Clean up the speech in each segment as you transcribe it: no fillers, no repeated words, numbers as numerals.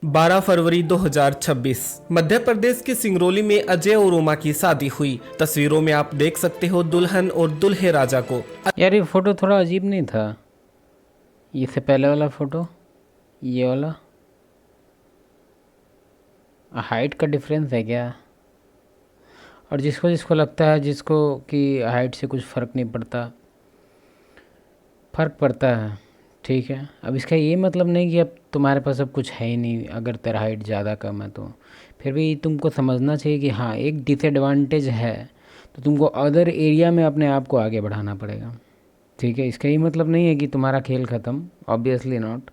12 फरवरी 2026 मध्य प्रदेश के सिंगरौली में अजय और उमा की शादी हुई। तस्वीरों में आप देख सकते हो दुल्हन और दुल्हे राजा को। यार ये फ़ोटो थोड़ा अजीब नहीं था? इससे पहले वाला फ़ोटो, ये वाला हाइट का डिफरेंस है क्या? और जिसको जिसको लगता है जिसको कि हाइट से कुछ फ़र्क नहीं पड़ता, फ़र्क पड़ता है। ठीक है, अब इसका ये मतलब नहीं कि अब तुम्हारे पास अब कुछ है ही नहीं। अगर तेरा हाइट ज़्यादा कम है तो फिर भी तुमको समझना चाहिए कि हाँ, एक डिसएडवांटेज है, तो तुमको अदर एरिया में अपने आप को आगे बढ़ाना पड़ेगा। ठीक है, इसका ये मतलब नहीं है कि तुम्हारा खेल ख़त्म, ऑब्वियसली नॉट।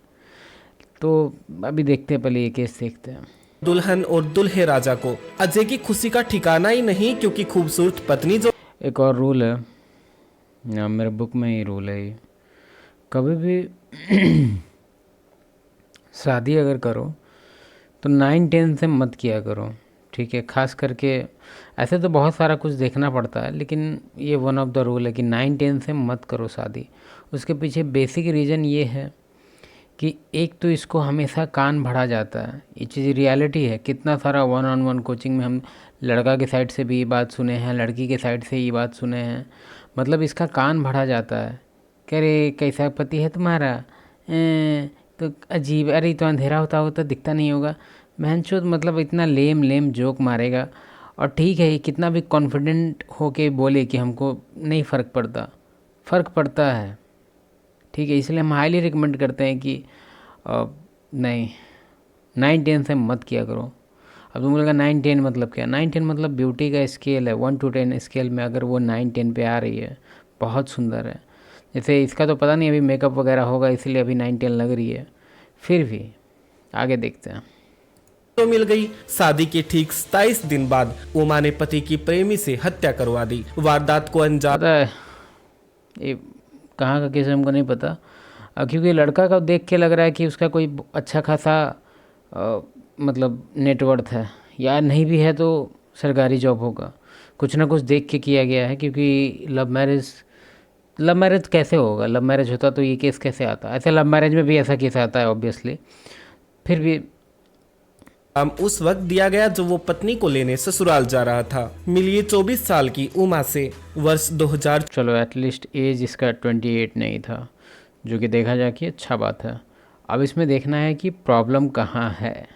तो अभी देखते हैं, पहले ये केस देखते हैं। दुल्हन और दुल्हे राजा को अजय की खुशी का ठिकाना ही नहीं, क्योंकि खूबसूरत पत्नी जो एक और रूल है, मेरे बुक में ही रूल है ये, कभी भी शादी अगर करो तो 9-10 से मत किया करो। ठीक है, खास करके ऐसे तो बहुत सारा कुछ देखना पड़ता है, लेकिन ये वन ऑफ द रूल है कि 9-10 से मत करो शादी। उसके पीछे बेसिक रीज़न ये है कि एक तो इसको हमेशा कान भरा जाता है, ये चीज़ रियलिटी है। कितना सारा वन ऑन वन कोचिंग में हम लड़का के साइड से भी ये बात सुने हैं, लड़की के साइड से ये बात सुने हैं। मतलब इसका कान भरा जाता है, कह रे कैसा पति है तुम्हारा, तो अजीब, अरे तो अंधेरा होता हो तो दिखता नहीं होगा, बहनचोद। मतलब इतना लेम लेम जोक मारेगा। और ठीक है, ये कितना भी कॉन्फिडेंट हो के बोले कि हमको नहीं फ़र्क पड़ता, फ़र्क पड़ता है। ठीक है, इसलिए हम हाईली रिकमेंड करते हैं कि नहीं, 9-10 से मत किया करो। अब तुम बोलेगा 9-10 मतलब क्या? 9-10 मतलब ब्यूटी का स्केल है, 1 to 10 स्केल में अगर वो 9-10 पे आ रही है, बहुत सुंदर है। जैसे इसका तो पता नहीं, अभी मेकअप वगैरह होगा इसलिए अभी 9-10 लग रही है, फिर भी आगे देखते हैं। मिल गई। शादी के ठीक 27 दिन बाद उमा ने पति की प्रेमी से हत्या करवा दी। वारदात को अंजाम पता है ये कहाँ का केस है हमको नहीं पता, क्योंकि लड़का का देख के लग रहा है कि उसका कोई अच्छा खासा मतलब नेटवर्थ है, या नहीं भी है तो सरकारी जॉब होगा। कुछ ना कुछ देख के किया गया है, क्योंकि लव मैरिज कैसे होगा? लव मैरिज होता तो ये केस कैसे आता? ऐसे लव मैरिज में भी ऐसा केस आता है ऑब्वियसली। फिर भी उस वक्त दिया गया जब वो पत्नी को लेने ससुराल जा रहा था। मिलिए 24 साल की उमा से। वर्ष 2000 चलो, एटलीस्ट एज इसका 28 नहीं था, जो कि देखा जाए कि अच्छा बात है। अब इसमें देखना है कि प्रॉब्लम कहाँ है।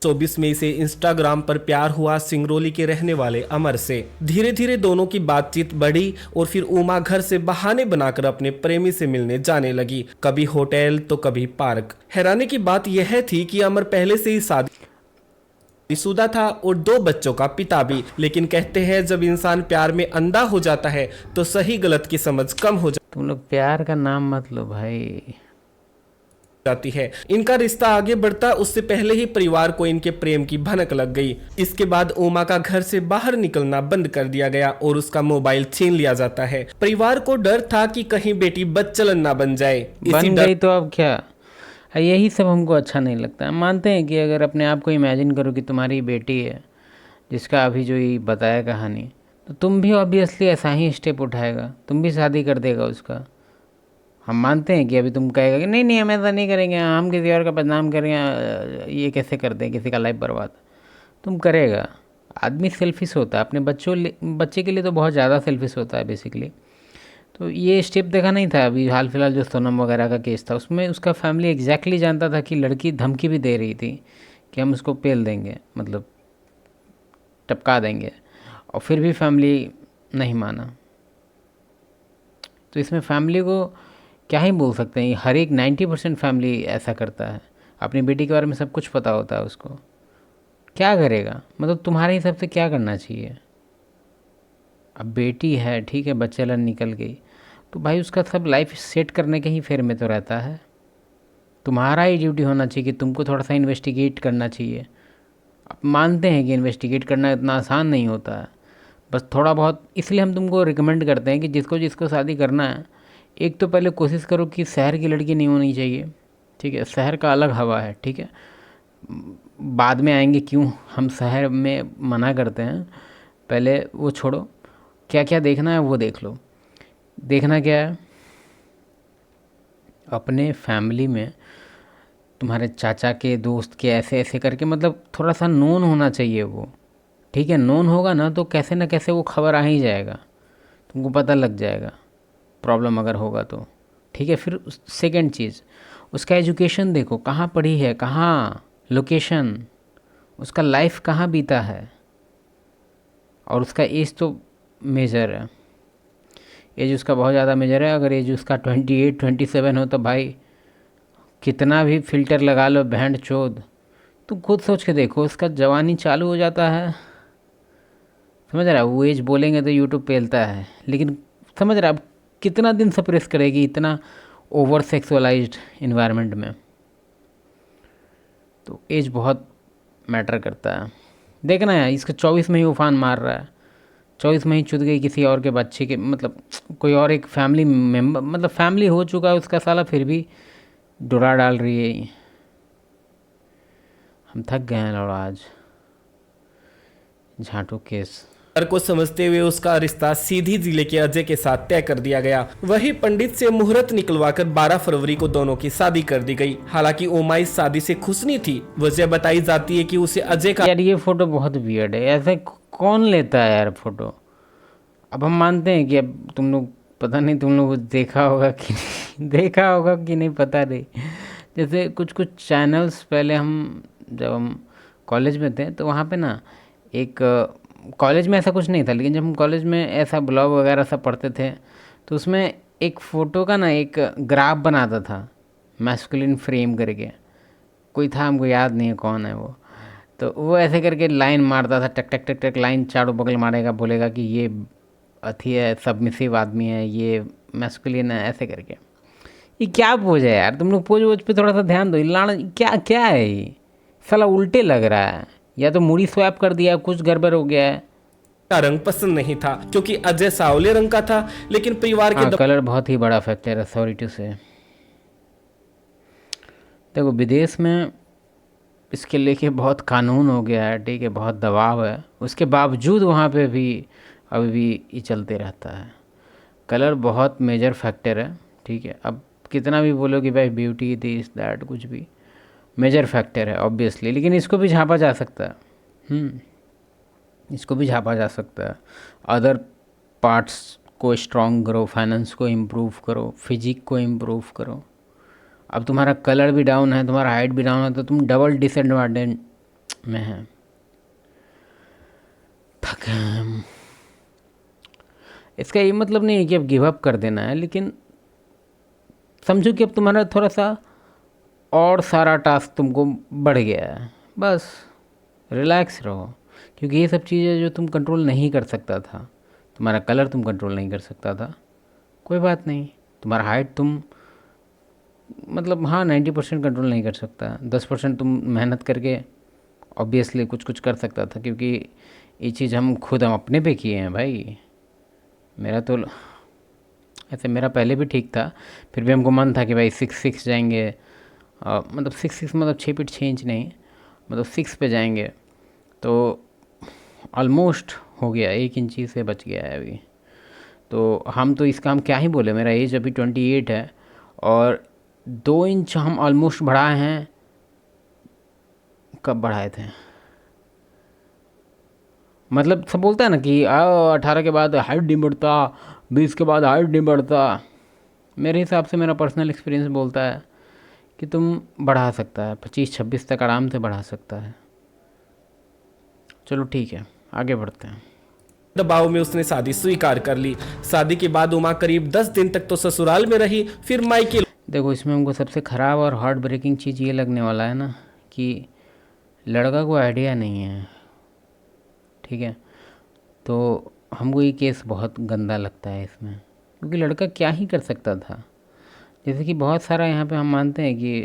24 मई से इंस्टाग्राम पर प्यार हुआ सिंगरौली के रहने वाले अमर से। धीरे धीरे दोनों की बातचीत बढ़ी और फिर उमा घर से बहाने बनाकर अपने प्रेमी से मिलने जाने लगी, कभी होटल तो कभी पार्क। हैरानी की बात यह थी कि अमर पहले से ही शादीशुदा था और 2 बच्चों का पिता भी। लेकिन कहते हैं जब इंसान प्यार में अंधा हो जाता है तो सही गलत की समझ कम हो तुम लोग प्यार का नाम मत लो भाई। जाती है। इनका रिश्ता आगे बढ़ता उससे पहले ही परिवार को इनके प्रेम की भनक लग गई। इसके बाद उमा का घर से बाहर निकलना बंद कर दिया गया और उसका मोबाइल छीन लिया जाता है। परिवार को डर था कि कहीं बेटी बदचलन ना बन जाए। इसी बन डर गई तो अब क्या? यही सब हमको अच्छा नहीं लगता। हम मानते हैं कि अगर अपने आप को इमेजिन करो कि तुम्हारी बेटी है, जिसका अभी जो ये बताया कहानी, तो तुम भी ऑब्वियसली ऐसा ही स्टेप उठाएगा, तुम भी शादी कर देगा उसका। हम मानते हैं कि अभी तुम कहेगा कि नहीं नहीं हम ऐसा नहीं करेंगे, हम किसी और का बदनाम करेंगे, ये कैसे करते हैं, किसी का लाइफ बर्बाद। तुम करेगा। आदमी सेल्फिश होता है, अपने बच्चे के लिए तो बहुत ज़्यादा सेल्फिश होता है बेसिकली। तो ये स्टेप देखा नहीं था अभी हाल फिलहाल जो सोनम वगैरह का केस था, उसमें उसका फैमिली एग्जैक्टली जानता था कि लड़की धमकी भी दे रही थी कि हम उसको पेल देंगे, मतलब टपका देंगे, और फिर भी फैमिली नहीं माना। तो इसमें फैमिली को क्या ही बोल सकते हैं, हर एक 90% फैमिली ऐसा करता है। अपनी बेटी के बारे में सब कुछ पता होता है उसको, क्या करेगा? मतलब तुम्हारे हिसाब से क्या करना चाहिए? अब बेटी है, ठीक है, बच्चे लन निकल गई, तो भाई उसका सब लाइफ सेट करने के ही फेर में तो रहता है। तुम्हारा ही ड्यूटी होना चाहिए कि तुमको थोड़ा सा इन्वेस्टिगेट करना चाहिए। अब मानते हैं कि इन्वेस्टिगेट करना इतना आसान नहीं होता है, बस थोड़ा बहुत। इसलिए हम तुमको रिकमेंड करते हैं कि जिसको जिसको शादी करना है, एक तो पहले कोशिश करो कि शहर की लड़की नहीं होनी चाहिए। ठीक है, शहर का अलग हवा है। ठीक है, बाद में आएंगे क्यों हम शहर में मना करते हैं, पहले वो छोड़ो। क्या क्या देखना है वो देख लो। देखना क्या है, अपने फैमिली में तुम्हारे चाचा के दोस्त के ऐसे ऐसे करके, मतलब थोड़ा सा नोन होना चाहिए वो, ठीक है। नोन होगा ना तो कैसे ना कैसे वो खबर आ ही जाएगा, तुमको पता लग जाएगा प्रॉब्लम अगर होगा तो, ठीक है। फिर सेकंड चीज़, उसका एजुकेशन देखो, कहाँ पढ़ी है, कहाँ लोकेशन, उसका लाइफ कहाँ बीता है, और उसका एज तो मेजर है, एज उसका बहुत ज़्यादा मेजर है। अगर एज उसका 28 27 हो तो भाई कितना भी फ़िल्टर लगा लो बैंड चोद, तुम खुद सोच के देखो, उसका जवानी चालू हो जाता है, समझ रहा है। वो एज बोलेंगे तो यूट्यूब पेलता है, लेकिन समझ रहा है अब कितना दिन सप्रेस करेगी इतना ओवर सेक्सुअलाइज्ड इन्वायरमेंट में। तो एज बहुत मैटर करता है। देखना है, इसका 24 में ही उफान मार रहा है, 24 में ही चुद गई किसी और के बच्चे के, मतलब कोई और एक फैमिली मेम्बर, मतलब फैमिली हो चुका है उसका साला, फिर भी डोरा डाल रही है। हम थक गए हैं लौड़ा आज झांटू केस। डर को समझते हुए उसका रिश्ता सीधी जिले के अजय के साथ तय कर दिया गया। वही पंडित से मुहूर्त निकलवाकर 12 फरवरी को दोनों की शादी कर दी गई। हालांकि उमा इस शादी से खुश नहीं थी। वजह बताई जाती है कि उसे अजय का यार ये फ़ोटो बहुत वियर्ड है, ऐसे कौन लेता है यार फ़ोटो। अब हम मानते हैं कि अब तुम लोग, पता नहीं तुम लोग देखा होगा कि नहीं देखा होगा कि नहीं पता नहीं। जैसे कुछ कुछ चैनल्स पहले हम, जब हम कॉलेज में थे तो वहाँ पे ना एक, कॉलेज में ऐसा कुछ नहीं था, लेकिन जब हम कॉलेज में ऐसा ब्लॉग वगैरह सब पढ़ते थे तो उसमें एक फ़ोटो का ना एक ग्राफ बनाता था, मैस्कुलिन फ्रेम करके, कोई था हमको याद नहीं है कौन है वो। तो वो ऐसे करके लाइन मारता था, टक टक टक टक लाइन चारों बगल मारेगा, बोलेगा कि ये अथी है, सबमिसिव आदमी है, ये मैस्कुलिन है, ऐसे करके। ये क्या पोज है यार, तुम लोग पोज वोज पे थोड़ा सा ध्यान दो। ये लाना क्या क्या है ये, साला उल्टे लग रहा है, या तो मुड़ी स्वैप कर दिया, कुछ गड़बड़ हो गया है। रंग पसंद नहीं था क्योंकि अजय सावले रंग का था, लेकिन परिवार के हाँ, कलर बहुत ही बड़ा फैक्टर है, सॉरी टू से। देखो विदेश में इसके लेके बहुत कानून हो गया है, ठीक है, बहुत दबाव है, उसके बावजूद वहाँ पे भी अभी भी ये चलते रहता है। कलर बहुत मेजर फैक्टर है, ठीक है। अब कितना भी बोलो कि भाई ब्यूटी दिस दैट, कुछ भी मेजर फैक्टर है ऑब्वियसली, लेकिन इसको भी झांपा जा सकता है। इसको भी झांपा जा सकता है। अदर पार्ट्स को स्ट्रॉन्ग करो, फाइनेंस को इम्प्रूव करो, फिजिक को इम्प्रूव करो। अब तुम्हारा कलर भी डाउन है, तुम्हारा हाइट भी डाउन है, तो तुम डबल डिसएडवांटेज में है। थके हम। इसका ये मतलब नहीं है कि अब गिव अप कर देना है, लेकिन समझो कि अब तुम्हारा थोड़ा सा और सारा टास्क तुमको बढ़ गया है, बस रिलैक्स रहो। क्योंकि ये सब चीज़ें जो तुम कंट्रोल नहीं कर सकता था, तुम्हारा कलर तुम कंट्रोल नहीं कर सकता था, कोई बात नहीं। तुम्हारा हाइट तुम, मतलब हाँ 90% कंट्रोल नहीं कर सकता, 10% तुम मेहनत करके ऑब्वियसली कुछ कुछ कर सकता था। क्योंकि ये चीज़ हम खुद हम अपने पे किए हैं भाई। मेरा तो ऐसे मेरा पहले भी ठीक था, फिर भी हमको मन था कि भाई 6'6" जाएंगे, मतलब 6'6" मतलब 6 फीट 6 इंच नहीं, मतलब 6 पे जाएंगे। तो ऑलमोस्ट हो गया, 1 इंची से बच गया है अभी। तो हम तो इसका हम क्या ही बोले, मेरा एज अभी 28 है और 2 इंच हम ऑलमोस्ट बढ़ाए हैं। कब बढ़ाए थे, मतलब सब बोलता है ना कि 18 के बाद हाइट नहीं बढ़ता, 20 के बाद हाइट नहीं बढ़ता। मेरे हिसाब से मेरा पर्सनल एक्सपीरियंस बोलता है कि तुम बढ़ा सकता है, 25-26 तक आराम से बढ़ा सकता है। चलो ठीक है, आगे बढ़ते हैं। दबाव में उसने शादी स्वीकार कर ली। शादी के बाद उमा करीब 10 दिन तक तो ससुराल में रही, फिर मायके। देखो इसमें हमको सबसे ख़राब और हार्ट ब्रेकिंग चीज़ ये लगने वाला है ना कि लड़का को आइडिया नहीं है, ठीक है। तो हमको ये केस बहुत गंदा लगता है इसमें, क्योंकि लड़का क्या ही कर सकता था। जैसे कि बहुत सारा यहाँ पे हम मानते हैं कि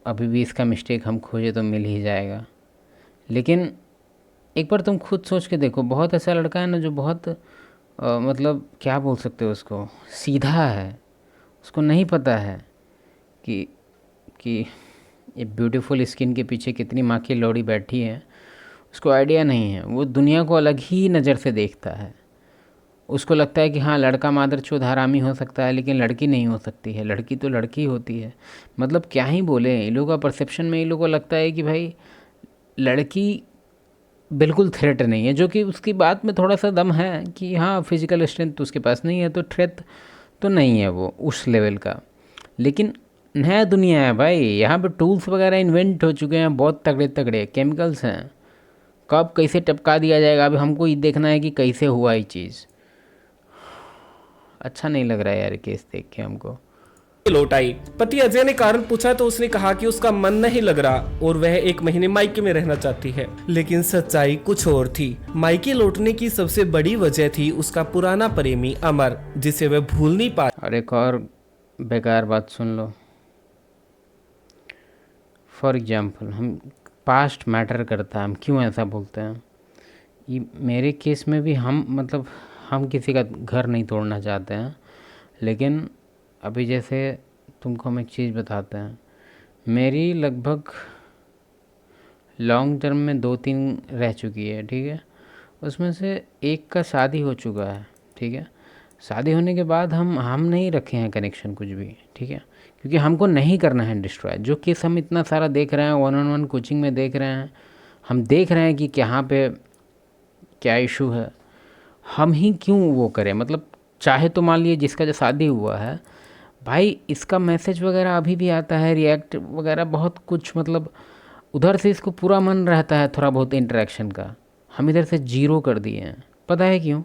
अभी भी इसका मिस्टेक हम खोजे तो मिल ही जाएगा, लेकिन एक बार तुम खुद सोच के देखो, बहुत ऐसा लड़का है ना जो बहुत मतलब क्या बोल सकते हो उसको, सीधा है। उसको नहीं पता है कि ये ब्यूटीफुल स्किन के पीछे कितनी माँ की लोड़ी बैठी है, उसको आइडिया नहीं है। वो दुनिया को अलग ही नज़र से देखता है। उसको लगता है कि हाँ लड़का मादरचोद हरामी हो सकता है, लेकिन लड़की नहीं हो सकती है, लड़की तो लड़की होती है। मतलब क्या ही बोले, इन लोगों का परसेप्शन में इन लोगों को लगता है कि भाई लड़की बिल्कुल थ्रेट नहीं है, जो कि उसकी बात में थोड़ा सा दम है कि हाँ फिजिकल स्ट्रेंथ तो उसके पास नहीं है, तो थ्रेट तो नहीं है वो उस लेवल का। लेकिन नया दुनिया है भाई, यहाँ पे टूल्स वगैरह इन्वेंट हो चुके हैं, बहुत तगड़े तगड़े केमिकल्स हैं। कब कैसे टपका दिया जाएगा, अभी हमको ये देखना है कि कैसे हुआ ये चीज़। अच्छा नहीं लग रहा है यार केस देख के हमको। लौट आई। पति अजय ने कारण पूछा तो उसने कहा कि उसका मन नहीं लग रहा और वह 1 महीने मायके में रहना चाहती है, लेकिन सच्चाई कुछ और थी। मायके लौटने की सबसे बड़ी वजह थी उसका पुराना प्रेमी अमर, जिसे वह भूल नहीं पा। और एक और बेकार बात सुन लो। फॉर एग्जाम्पल, हम पास्ट मैटर करता है, हम क्यों ऐसा बोलते हैं। ये मेरे केस में भी हम मतलब हम किसी का घर नहीं तोड़ना चाहते हैं, लेकिन अभी जैसे तुमको हम एक चीज़ बताते हैं। मेरी लगभग लॉन्ग टर्म में 2-3 रह चुकी है, ठीक है। उसमें से एक का शादी हो चुका है, ठीक है। शादी होने के बाद हम नहीं रखे हैं कनेक्शन कुछ भी, ठीक है, क्योंकि हमको नहीं करना है डिस्ट्रॉय। जो केस हम इतना सारा देख रहे हैं, 1-on-1 कोचिंग में देख रहे हैं, हम देख रहे हैं कि यहाँ पे क्या इशू है, हम ही क्यों वो करें। मतलब चाहे तो मान लिए जिसका जो शादी हुआ है भाई, इसका मैसेज वगैरह अभी भी आता है, रिएक्ट वगैरह बहुत कुछ, मतलब उधर से इसको पूरा मन रहता है थोड़ा बहुत इंटरेक्शन का। हम इधर से जीरो कर दिए हैं। पता है क्यों?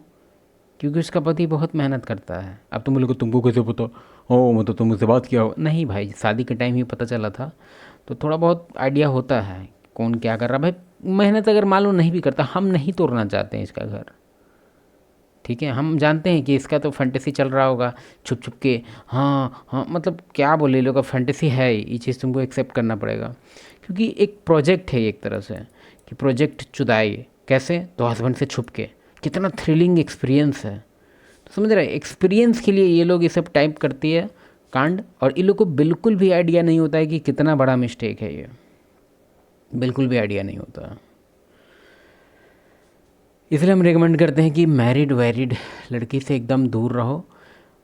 क्योंकि उसका पति बहुत मेहनत करता है। अब तुम लोग को तुमको कैसे पता? ओ मतलब तुम मुझसे बात किया हो? नहीं भाई, शादी के टाइम ही पता चला था, तो थोड़ा बहुत आइडिया होता है कौन क्या कर रहा है। भाई मेहनत अगर मालूम नहीं भी करता, हम नहीं तोड़ना चाहते हैं इसका घर, ठीक है। हम जानते हैं कि इसका तो फैंटेसी चल रहा होगा छुप छुप के। हाँ हाँ, मतलब क्या बोले, लोग का फैंटेसी है, ये चीज़ तुमको एक्सेप्ट करना पड़ेगा, क्योंकि एक प्रोजेक्ट है एक तरह से, कि प्रोजेक्ट चुदाई कैसे, तो हस्बैंड से छुप के। कितना थ्रिलिंग एक्सपीरियंस है, तो समझ रहे, एक्सपीरियंस के लिए ये लोग ये सब टाइप करती है कांड। और इन लोग को बिल्कुल भी आइडिया नहीं होता है कि कितना बड़ा मिस्टेक है ये, बिल्कुल भी आइडिया नहीं होता। इसलिए हम रेकमेंड करते हैं कि मैरिड वैरिड लड़की से एकदम दूर रहो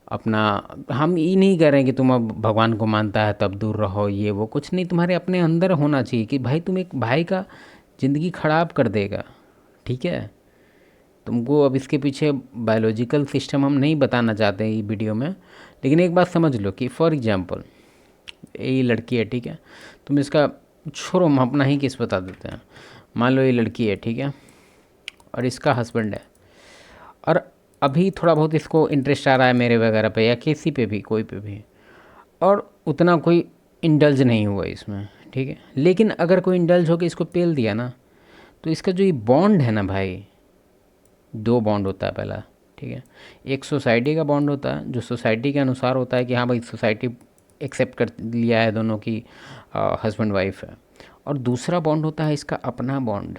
अपना। हम ये नहीं कह रहे हैं कि तुम अब भगवान को मानता है तब दूर रहो, ये वो कुछ नहीं, तुम्हारे अपने अंदर होना चाहिए कि भाई तुम एक भाई का ज़िंदगी खराब कर देगा, ठीक है। तुमको अब इसके पीछे बायोलॉजिकल सिस्टम हम नहीं बताना चाहते हैं ये वीडियो में, लेकिन एक बात समझ लो कि फॉर एग्जांपल ये लड़की है, ठीक है। तुम इसका छोड़ो, हम अपना ही केस बता देते हैं। मान लो ये लड़की है, ठीक है, और इसका हस्बैंड है, और अभी थोड़ा बहुत इसको इंटरेस्ट आ रहा है मेरे वगैरह पे या किसी पे भी, कोई पे भी, और उतना कोई इंडल्ज नहीं हुआ इसमें, ठीक है। लेकिन अगर कोई इंडल्ज होकर इसको पेल दिया ना, तो इसका जो ये बॉन्ड है ना भाई, 2 बॉन्ड होता है पहला, ठीक है। एक सोसाइटी का बॉन्ड होता है, जो सोसाइटी के अनुसार होता है कि हाँ भाई सोसाइटी एक्सेप्ट कर लिया है दोनों की हस्बैंड वाइफ है। और दूसरा बॉन्ड होता है इसका अपना बॉन्ड,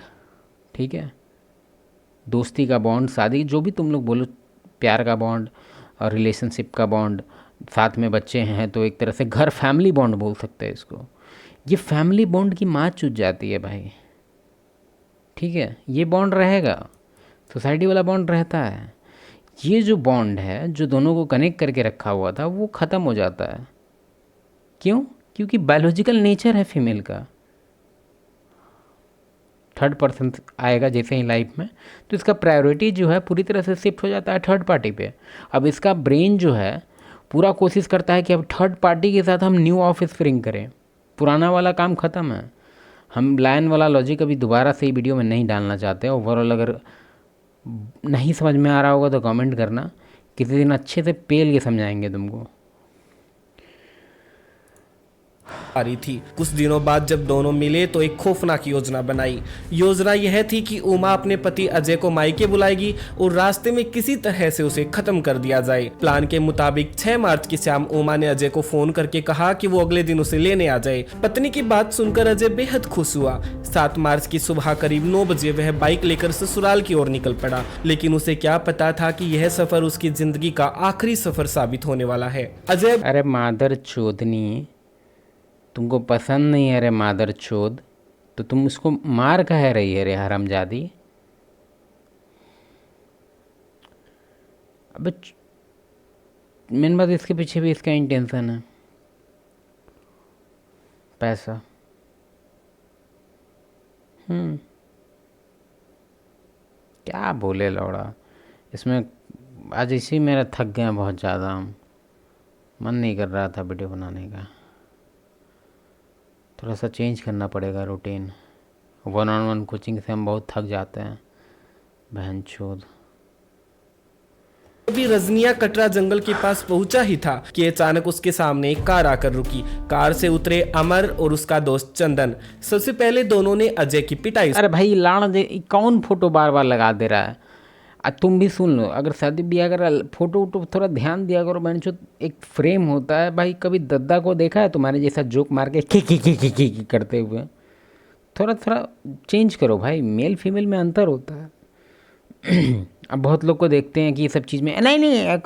ठीक है, दोस्ती का बॉन्ड, शादी जो भी तुम लोग बोलो, प्यार का बॉन्ड और रिलेशनशिप का बॉन्ड, साथ में बच्चे हैं तो एक तरह से घर फैमिली बॉन्ड बोल सकते हैं इसको। ये फैमिली बॉन्ड की माँ चूत जाती है भाई, ठीक है। ये बॉन्ड रहेगा, सोसाइटी वाला बॉन्ड रहता है। ये जो बॉन्ड है जो दोनों को कनेक्ट करके रखा हुआ था, वो ख़त्म हो जाता है। क्यों? क्योंकि बायोलॉजिकल नेचर है फीमेल का। थर्ड पर्सन आएगा जैसे ही लाइफ में, तो इसका प्रायोरिटी जो है पूरी तरह से शिफ्ट हो जाता है थर्ड पार्टी पे। अब इसका ब्रेन जो है पूरा कोशिश करता है कि अब थर्ड पार्टी के साथ हम न्यू ऑफिस स्प्रिंग करें, पुराना वाला काम ख़त्म है। हम लाइन वाला लॉजिक अभी दोबारा से ही वीडियो में नहीं डालना चाहते। ओवरऑल अगर नहीं समझ में आ रहा होगा तो कमेंट करना, किसी दिन अच्छे से पेल के समझाएंगे तुमको। आ रही थी। कुछ दिनों बाद जब दोनों मिले तो एक खौफनाक योजना बनाई। योजना यह थी कि उमा अपने पति अजय को मायके बुलाएगी और रास्ते में किसी तरह से उसे खत्म कर दिया जाए। प्लान के मुताबिक 6 मार्च की शाम उमा ने अजय को फोन करके कहा कि वो अगले दिन उसे लेने आ जाए। पत्नी की बात सुनकर अजय बेहद खुश हुआ। 7 मार्च की सुबह करीब 9 बजे वह बाइक लेकर ससुराल की ओर निकल पड़ा, लेकिन उसे क्या पता था कि यह सफर उसकी जिंदगी का आखिरी सफर साबित होने वाला है। अजय अरे मादर चोदनी, तुमको पसंद नहीं है रे मादर चोद, तो तुम उसको मार कह रही है रे हरामजादी। अबे मेन बात इसके पीछे भी इसका इंटेंशन है, पैसा। क्या बोले लौड़ा इसमें। आज इसी मेरा थक गया बहुत ज़्यादा, मन नहीं कर रहा था वीडियो बनाने का। थोड़ा सा चेंज करना पड़ेगा रूटीन। 1-on-1 कोचिंग से हम बहुत थक जाते हैं, बहनचोद। अभी रजनिया कटरा जंगल के पास पहुंचा ही था कि अचानक उसके सामने एक कार आकर रुकी। कार से उतरे अमर और उसका दोस्त चंदन। सबसे पहले दोनों ने अजय की पिटाई। अरे भाई लाण दे, कौन फोटो बार बार लगा दे रहा है। तुम भी सुन लो, अगर शादी ब्याह अगर फोटो वोटो थोड़ा ध्यान दिया करो। मैंने जो एक फ्रेम होता है भाई, कभी दद्दा को देखा है तुम्हारे जैसा जोक मार के की करते हुए? थोड़ा थोड़ा चेंज करो भाई, मेल फीमेल में अंतर होता है। अब बहुत लोग को देखते हैं कि ये सब चीज़ में नहीं नहीं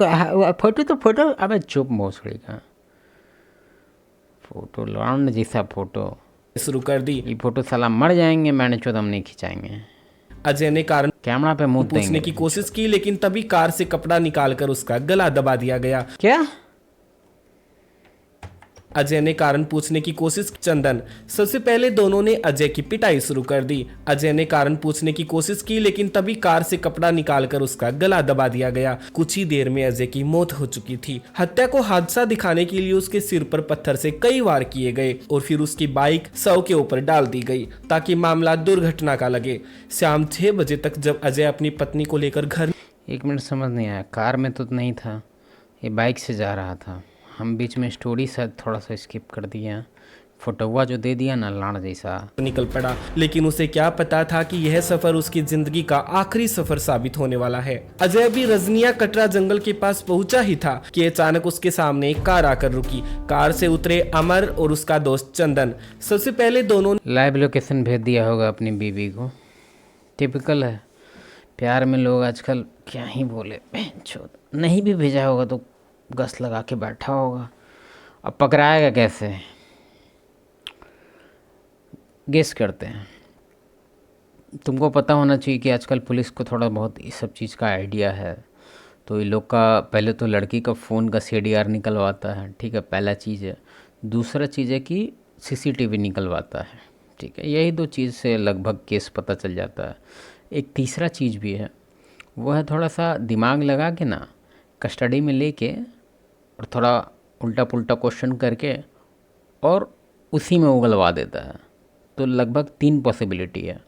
फोटो तो फोटो। अबे चुप मोसड़ी का फोटो, लौंड जैसा फोटो शुरू कर दी। ये फोटो साला मर जाएंगे, मैंने चो हम नहीं खिंचाएंगे। अजय ने कारण कैमरा पे मुंह पूछने की कोशिश की, लेकिन तभी कार से कपड़ा निकालकर उसका गला दबा दिया गया। क्या? अजय ने कारण पूछने की कोशिश। चंदन। सबसे पहले दोनों ने अजय की पिटाई शुरू कर दी। अजय ने कारण पूछने की कोशिश की, लेकिन तभी कार से कपड़ा निकालकर उसका गला दबा दिया गया। कुछ ही देर में अजय की मौत हो चुकी थी। हत्या को हादसा दिखाने के लिए उसके सिर पर पत्थर से कई वार किए गए और फिर उसकी बाइक शव के ऊपर डाल दी गई ताकि मामला दुर्घटना का लगे। शाम 6 बजे तक जब अजय अपनी पत्नी को लेकर घर। 1 मिनट समझ नहीं आया, कार में तो नहीं था, ये बाइक से जा रहा था। हम बीच में स्टोरी शायद थोड़ा सा स्किप कर दिया। फोटोवा जो दे दिया ना लाड़ जैसा, निकल पड़ा। लेकिन उसे क्या पता था कि यह सफर उसकी जिंदगी का आखिरी सफर साबित होने वाला है। अजय भी रजनिया कटरा जंगल के पास पहुंचा ही था कि अचानक उसके सामने एक कार आकर रुकी। कार से उतरे अमर और उसका दोस्त चंदन। सबसे पहले दोनों लाइव लोकेशन भेज दिया होगा अपनी बीवी को। टिपिकल है प्यार में लोग आजकल, क्या ही बोले। नहीं भी भेजा होगा तो गस लगा के बैठा होगा। अब पकड़ाएगा कैसे, गेस करते हैं। तुमको पता होना चाहिए कि आजकल पुलिस को थोड़ा बहुत इस सब चीज़ का आइडिया है। तो ये लोग का पहले तो लड़की का फ़ोन का CDR निकलवाता है, ठीक है, पहला चीज़ है। दूसरा चीज़ है कि CCTV निकलवाता है, ठीक है। यही 2 चीज़ से लगभग केस पता चल जाता है। एक तीसरा चीज़ भी है, वो है थोड़ा सा दिमाग लगा के ना कस्टडी में लेके और थोड़ा उल्टा पुल्टा क्वेश्चन करके और उसी में उगलवा देता है। तो लगभग 3 पॉसिबिलिटी है,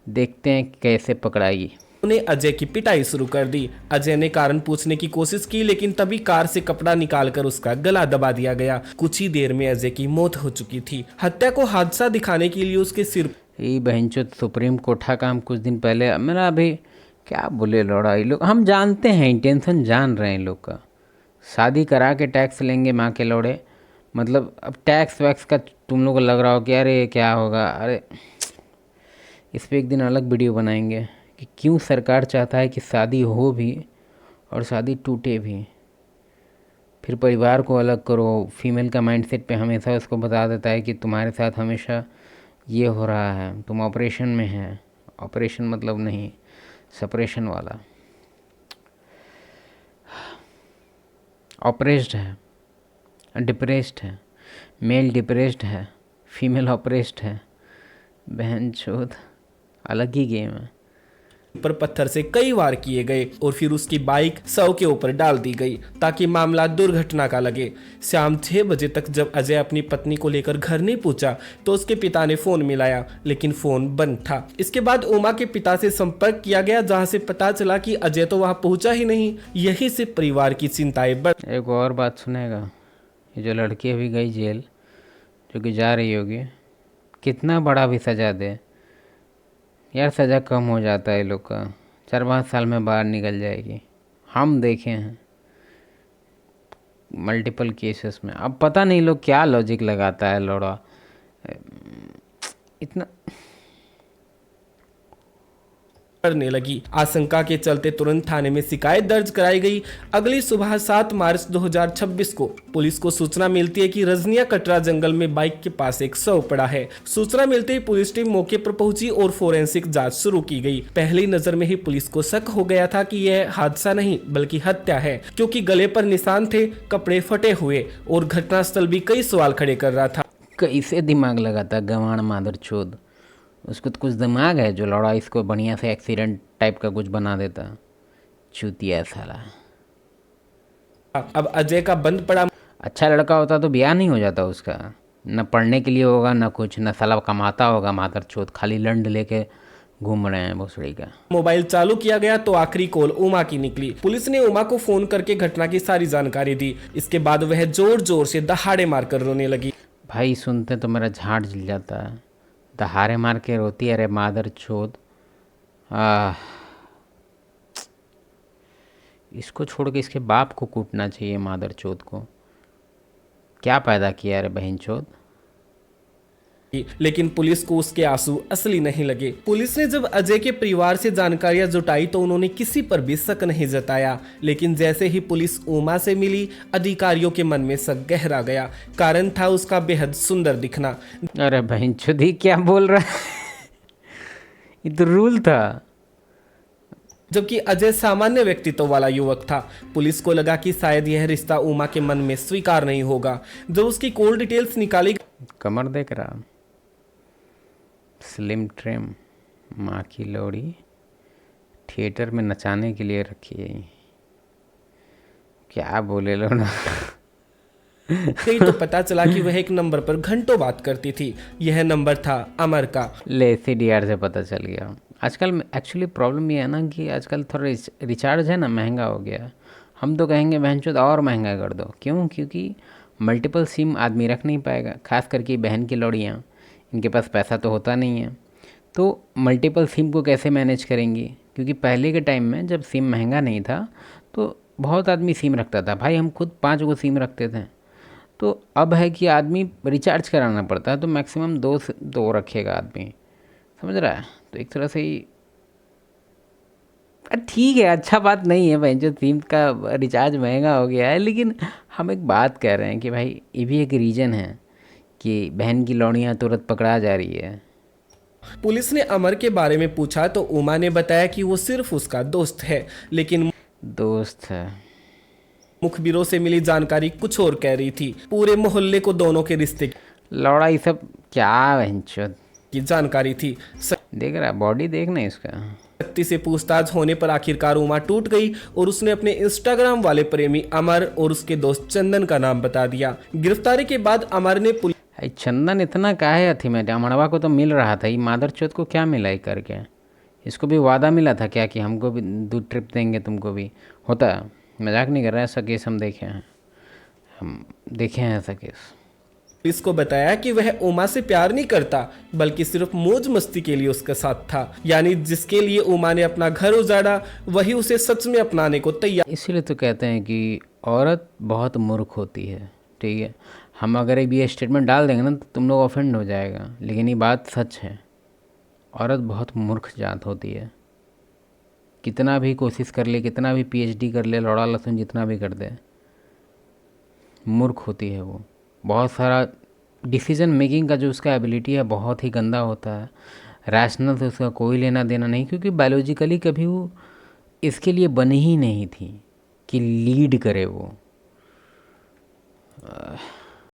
देखते हैं कैसे पकड़ाई। ने अजय की पिटाई शुरू कर दी। अजय ने कारण पूछने की कोशिश की, लेकिन तभी कार से कपड़ा निकालकर उसका गला दबा दिया गया। कुछ ही देर में अजय की मौत हो चुकी थी। हत्या को हादसा दिखाने के लिए उसके सिर। ये बहनचोद सुप्रीम कोर्ट का हम कुछ दिन पहले, मेरा अभी क्या बोले लौड़ा, ये लोग हम जानते हैं, इंटेंशन जान रहे हैं इन लोग का। शादी करा के टैक्स लेंगे माँ के लौड़े। मतलब अब टैक्स वैक्स का तुम लोग को लग रहा हो कि अरे क्या होगा। अरे इस पर एक दिन अलग वीडियो बनाएंगे कि क्यों सरकार चाहता है कि शादी हो भी और शादी टूटे भी। फिर परिवार को अलग करो। फीमेल का माइंडसेट पे हमेशा उसको बता देता है कि तुम्हारे साथ हमेशा ये हो रहा है, तुम ऑपरेशन में है। ऑपरेशन मतलब नहीं, सेपरेशन वाला। ऑपरेस्ड है, डिप्रेस्ड है, मेल डिप्रेस्ड है, फीमेल ऑपरेस्ड है। बहनचोद अलग ही गेम है। पर पत्थर से कई वार किए गए और फिर उसकी बाइक शव के ऊपर डाल दी गई ताकि मामला दुर्घटना का लगे। शाम 6 बजे तक जब अजय अपनी पत्नी को लेकर घर नहीं पहुंचा तो उसके पिता ने फोन मिलाया, लेकिन फोन बंद था। इसके बाद उमा के पिता से संपर्क किया गया, जहां से पता चला कि अजय तो वहां पहुंचा ही नहीं। यही से परिवार की चिंताएं बढ़। एक और बात सुनेगा, ये जो लड़की अभी गई जेल, जो कि जा रही होगी, कितना बड़ा भी सज़ा दे यार, सज़ा कम हो जाता है लोग का। 4-5 साल में बाहर निकल जाएगी। हम देखे हैं मल्टीपल केसेस में। अब पता नहीं लोग क्या लॉजिक लगाता है लौड़ा इतना। करने लगी। आशंका के चलते तुरंत थाने में शिकायत दर्ज कराई गई। अगली सुबह 7 मार्च 2026 को पुलिस को सूचना मिलती है कि रजनिया कटरा जंगल में बाइक के पास एक शव पड़ा है। सूचना मिलते ही पुलिस टीम मौके पर पहुंची और फोरेंसिक जांच शुरू की गई। पहली नजर में ही पुलिस को शक हो गया था कि यह हादसा नहीं बल्कि हत्या है, क्योंकि गले पर निशान थे, कपड़े फटे हुए और घटनास्थल भी कई सवाल खड़े कर रहा था। कैसे दिमाग लगाता गंवार मादर चोद, उसको तो कुछ दिमाग है जो लौड़ा इसको बढ़िया से एक्सीडेंट टाइप का कुछ बना देता। चूतिया साला। अब अजय का बंद पड़ा अच्छा लड़का होता तो ब्याह नहीं हो जाता उसका। न पढ़ने के लिए होगा न कुछ, न साला कमाता होगा मादर चोद, खाली लंड लेके घूम रहे हैं भोसड़ी का। मोबाइल चालू किया गया तो आखिरी कॉल उमा की निकली। पुलिस ने उमा को फोन करके घटना की सारी जानकारी दी। इसके बाद वह जोर जोर से दहाड़े मारकर रोने लगी। भाई सुनते तो मेरा झाट जल जाता है। दहाड़े मार के रोती है, अरे मादर चोद। इसको छोड़ के इसके बाप को कूटना चाहिए मादर चोद को। क्या पैदा किया अरे बहन चोद। लेकिन पुलिस को उसके आंसू असली नहीं लगे। पुलिस ने जब अजय के परिवार से जानकारियां जुटाई तो उन्होंने किसी पर भी शक नहीं जताया। लेकिन जैसे ही पुलिस उमा से मिली, अधिकारियों के मन में शक गहरा गया। कारण था उसका बेहद सुंदर दिखना। अरे बहन चोदी क्या बोल रहा है। ये तो रूल था। जबकि अजय सामान्य व्यक्तित्व वाला युवक था। पुलिस को लगा कि शायद यह रिश्ता उमा के मन में स्वीकार नहीं होगा। जब उसकी कॉल डिटेल्स निकाली, कमर देख रहा, स्लिम ट्रिम, माँ की लोड़ी, थिएटर में नचाने के लिए रखी है। क्या बोले लो ना। गई तो पता चला कि वह एक नंबर पर घंटों बात करती थी। यह नंबर था अमर का। ले CDR से पता चल गया। आजकल एक्चुअली प्रॉब्लम ये है ना कि आजकल थोड़ा रिचार्ज है ना महंगा हो गया। हम तो कहेंगे बहनचोद और महंगा कर दो। क्यों? क्योंकि मल्टीपल सिम आदमी रख नहीं पाएगा, खास करके बहन की लौड़ियाँ। इनके पास पैसा तो होता नहीं है, तो मल्टीपल सिम को कैसे मैनेज करेंगी? क्योंकि पहले के टाइम में जब सिम महंगा नहीं था तो बहुत आदमी सिम रखता था। भाई हम खुद 5 गो सिम रखते थे। तो अब है कि आदमी रिचार्ज कराना पड़ता है, तो मैक्सिमम 2 रखेगा आदमी, समझ रहा है? तो एक तरह से ही ठीक है, अच्छा बात नहीं है भाई जो सिम का रिचार्ज महंगा हो गया है। लेकिन हम एक बात कह रहे हैं कि भाई ये भी एक रीज़न है कि बहन की लौड़ियाँ तुरंत पकड़ा जा रही है। पुलिस ने अमर के बारे में पूछा तो उमा ने बताया कि वो सिर्फ उसका दोस्त है। लेकिन दोस्त है, मुखबिरों से मिली जानकारी कुछ और कह रही थी। पूरे मोहल्ले को दोनों के रिश्ते लौड़ा ये सब क्या बहनचोद की जानकारी थी। देख रहा, बॉडी देखना इसका। व्यक्ति से पूछताछ होने पर आखिरकार उमा टूट गई और उसने अपने इंस्टाग्राम वाले प्रेमी अमर और उसके दोस्त चंदन का नाम बता दिया। गिरफ्तारी के बाद अमर ने चंदन इतना काहे अथी में, अमरवा को तो मिल रहा था, ये मादरचोद को क्या मिला करके? इसको भी वादा मिला था क्या कि हमको भी 2 ट्रिप देंगे, तुमको भी? होता है, मजाक नहीं कर रहा है। ऐसा केस हम देखे हैं ऐसा केस। पुलिस को बताया कि वह उमा से प्यार नहीं करता बल्कि सिर्फ मौज मस्ती के लिए उसके साथ था। यानी जिसके लिए उमा ने अपना घर उजाड़ा वही उसे सच में अपनाने को तैयार। इसीलिए तो कहते हैं कि औरत बहुत मूर्ख होती है। ठीक है, हम अगर एक ये स्टेटमेंट डाल देंगे ना तो तुम लोग ऑफेंड हो जाएगा, लेकिन ये बात सच है। औरत बहुत मूर्ख जात होती है। कितना भी कोशिश कर ले, कितना भी PhD कर ले, लौड़ा लहसुन जितना भी कर दे, मूर्ख होती है वो। बहुत सारा डिसीजन मेकिंग का जो उसका एबिलिटी है बहुत ही गंदा होता है। रैशनल से उसका कोई लेना देना नहीं, क्योंकि बायोलॉजिकली कभी वो इसके लिए बनी ही नहीं थी कि लीड करे वो।